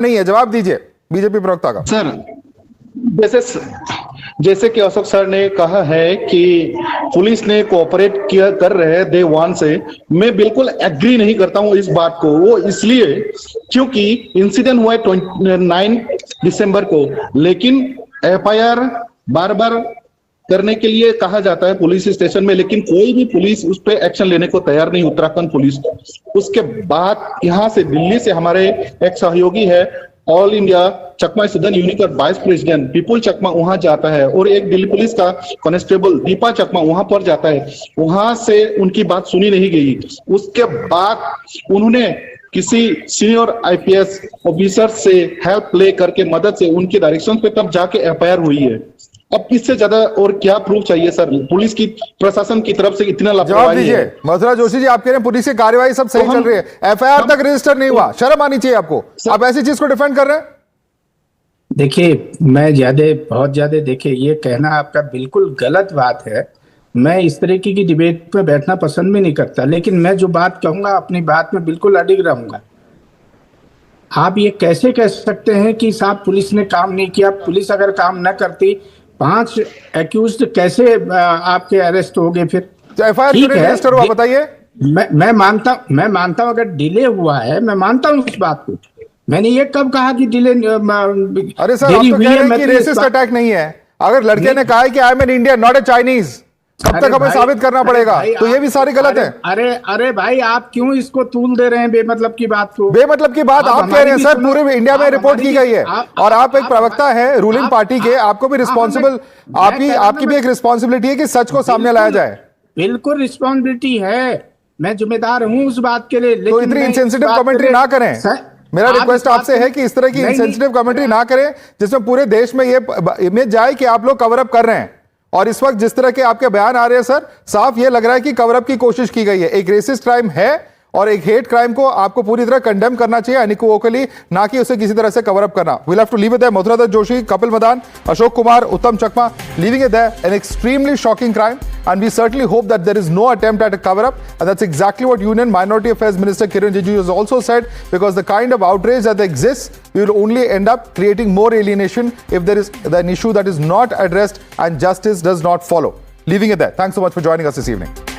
नहीं है, जवाब दीजिए बीजेपी प्रवक्ता का। सर जैसे कि अशोक सर ने कहा है कि पुलिस ने कोऑपरेट किया कर रहे हैं डे वन से, मैं बिल्कुल एग्री नहीं करता हूं इस बात को। वो इसलिए क्योंकि इंसिडेंट हुआ है 29 दिसंबर को, लेकिन एफआईआर बार बार करने के लिए कहा जाता है पुलिस स्टेशन में, लेकिन कोई भी पुलिस उस पर एक्शन लेने को तैयार नहीं, उत्तराखंड पुलिस। उसके बाद यहाँ से दिल्ली से हमारे एक सहयोगी है ऑल इंडिया चकमा स्टूडेंट यूनिट का वाइस प्रेसिडेंट विपुल चकमा वहां जाता है, और एक दिल्ली पुलिस का कांस्टेबल दीपा चकमा वहां पर जाता है। वहां से उनकी बात सुनी नहीं गई। उसके बाद उन्होंने किसी सीनियर आईपीएस ऑफिसर से हेल्प ले करके, मदद से, उनके डायरेक्शन पे तब जाके एफआईआर हुई है। अब इससे ज्यादा और क्या प्रूफ चाहिए सर? पुलिस की प्रशासन की तरफ से इतना लापरवाही है। मथुरा जोशी जी, आप कह रहे हैं पुलिस की कार्यवाही सब सही चल रही है, एफआईआर तक रजिस्टर नहीं हुआ, शर्म आनी चाहिए आपको। आप ऐसी चीज को डिफेंड कर रहे हैं। देखिए, मैं बहुत ज्यादा देखिए, ये कहना आपका बिल्कुल गलत बात है। मैं इस तरीके की डिबेट में बैठना पसंद भी नहीं करता, लेकिन मैं जो बात कहूंगा अपनी बात में बिल्कुल अडिग रहूंगा। आप ये कैसे कह सकते हैं कि साहब पुलिस ने काम नहीं किया? पुलिस अगर काम न करती, 5 एक्यूज्ड कैसे आपके अरेस्ट हो गए? फिर एफआईआर रजिस्टर हुआ, बताइए। मैं मानता हूं अगर डिले हुआ है, मैं मानता हूं उस बात को। मैंने ये कब कहा कि डिले? अरे सर, आप तो कह रहे हैं कि रेसिस्ट अटैक नहीं है। अगर लड़के ने कहा है कि I am an Indian not a Chinese, कब तक हमें साबित करना पड़ेगा? तो ये भी सारी गलत है। अरे भाई, आप क्यों इसको तूल दे रहे हैं बेमतलब की बात को? बेमतलब की बात आप कह रहे हैं सर, पूरे इंडिया में रिपोर्ट की गई है, और आप एक प्रवक्ता है रूलिंग पार्टी के, आपको भी रिस्पॉन्सिबल, आपकी भी एक रिस्पॉन्सिबिलिटी है कि सच को सामने लाया जाए। बिल्कुल रिस्पॉन्सिबिलिटी है, मैं जिम्मेदार हूं उस बात के लिए। तो इतनी इंसेंसिटिव कमेंट्री ना करें। मेरा रिक्वेस्ट आपसे है कि इस तरह की इंसेंसिटिव कमेंट्री ना करें जिसमें पूरे देश में ये इमेज जाए कि आप लोग कवर अप कर रहे हैं। और इस वक्त जिस तरह के आपके बयान आ रहे हैं सर, साफ ये लग रहा है कि कवर अप की कोशिश की गई है। एक रेसिस्ट क्राइम है और एक हेट क्राइम को आपको पूरी तरह कंडेम करना चाहिए अनिकोवोकली, ना कि उसे किसी तरह से कवर अप करना। We'll have to leave it there. Mathura Dutt Joshi, Kapil Madan, Ashok Kumar, Uttam Chakma, leaving it there. An extremely shocking crime, and we certainly hope that there is no attempt at a cover-up, and that's exactly what Union Minority Affairs Minister Kiran Rijiju has also said, because the kind of outrage that exists, we will only end up creating more alienation if there is an issue that is not addressed and justice does not follow. Leaving it there. Thanks so much for joining us this evening.